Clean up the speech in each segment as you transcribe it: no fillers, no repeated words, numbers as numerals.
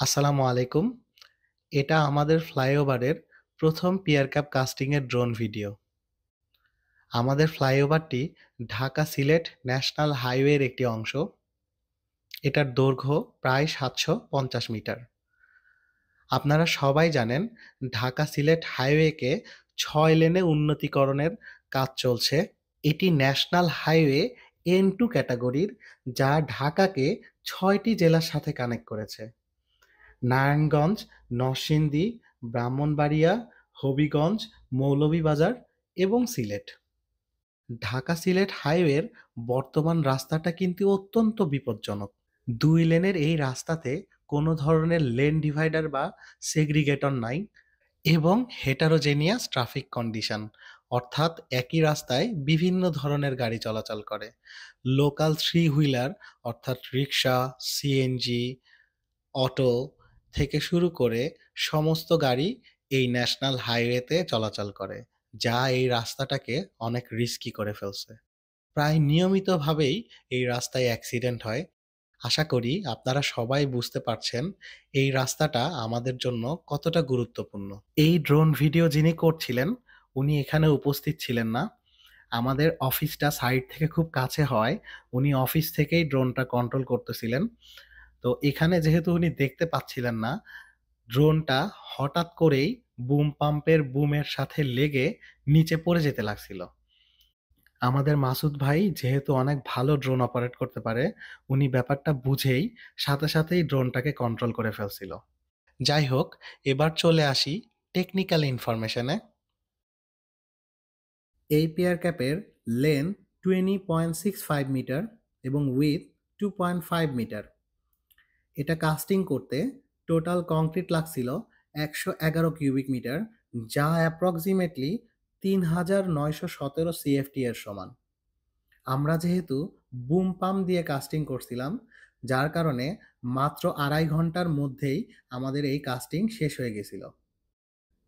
আসসালামু আলাইকুম। এটা আমাদের ফ্লাইওভারের প্রথম পিয়ার ক্যাপ কাস্টিংয়ের ড্রোন ভিডিও। আমাদের ফ্লাইওভারটি ঢাকা-সিলেট ন্যাশনাল হাইওয়ের একটি অংশ। এটার দৈর্ঘ্য প্রায় ৭৫০ মিটার। আপনারা সবাই জানেন ঢাকা-সিলেট হাইওয়েকে ৬ লেনে উন্নতিকরণের কাজ চলছে। এটি ন্যাশনাল হাইওয়ে N2 ক্যাটাগরির, যা ঢাকাকে ৬টি জেলার সাথে কানেক্ট করেছে। নারায়ণগঞ্জ, নরসিংদী, ব্রাহ্মণবাড়িয়া, হবিগঞ্জ, মৌলভীবাজার এবং সিলেট। ঢাকা-সিলেট হাইওয়ের বর্তমান রাস্তাটা কিন্তু অত্যন্ত বিপজ্জনক। ২ লেনের এই রাস্তাতে কোনো ধরনের লেন ডিভাইডার বা সেগ্রিগেটর নাই এবং হেটারোজেনিয়াস ট্রাফিক কন্ডিশন, অর্থাৎ একই রাস্তায় বিভিন্ন ধরনের গাড়ি চলাচল করে। লোকাল থ্রি হুইলার অর্থাৎ রিক্সা, সিএনজি, অটো থেকে শুরু করে সমস্ত গাড়ি এই ন্যাশনাল হাইওয়েতে চলাচল করে, যা এই রাস্তাটাকে অনেক রিস্কি করে ফেলছে। প্রায় নিয়মিতভাবেই এই রাস্তায় অ্যাক্সিডেন্ট হয়। আশা করি আপনারা সবাই বুঝতে পারছেন এই রাস্তাটা আমাদের জন্য কতটা গুরুত্বপূর্ণ। এই ড্রোন ভিডিও যিনি করছিলেন, উনি এখানে উপস্থিত ছিলেন না। আমাদের অফিসটা সাইট থেকে খুব কাছে হওয়ায় উনি অফিস থেকেই ড্রোনটা কন্ট্রোল করতেছিলেন। তো এখানে যেহেতু উনি দেখতে পাচ্ছিলেন না, ড্রোনটা হঠাৎ করেই বুম পাম্পের বুমের সাথে লেগে নিচে পড়ে যেতে লাগছিল। আমাদের মাসুদ ভাই যেহেতু অনেক ভালো ড্রোন অপারেট করতে পারে, উনি ব্যাপারটা বুঝেই সাথে সাথেই ড্রোনটাকে কন্ট্রোল করে ফেলছিল। যাই হোক, এবার চলে আসি টেকনিক্যাল ইনফরমেশনে। এই পেয়ার ক্যাপের লেন্থ 20.65 মিটার এবং উইথ 2.5 মিটার। এটা কাস্টিং করতে টোটাল কংক্রিট লাগছিল ১১১ কিউবিক মিটার, যা অ্যাপ্রক্সিমেটলি ৩৯১৭ সিএফটি এর সমান। আমরা যেহেতু বুম পাম্প দিয়ে কাস্টিং করছিলাম, যার কারণে মাত্র ২.৫ ঘন্টার মধ্যেই আমাদের এই কাস্টিং শেষ হয়ে গেছিল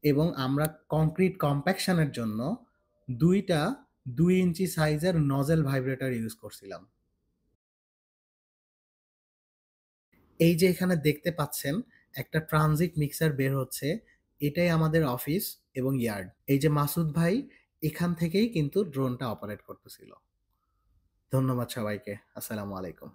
এবং আমরা কংক্রিট কম্প্যাকশনের জন্য ২টা ২ ইঞ্চি সাইজের নজেল ভাইব্রেটর ইউজ করছিলাম। এই যে এখানে দেখতে পাচ্ছেন একটা ট্রানজিট মিক্সার বের হচ্ছে, এটাই আমাদের অফিস এবং ইয়ার্ড। এই যে মাসুদ ভাই এখান থেকেই কিন্তু ড্রোনটা অপারেট করতেছিল। ধন্যবাদ সবাইকে। আসসালামু আলাইকুম।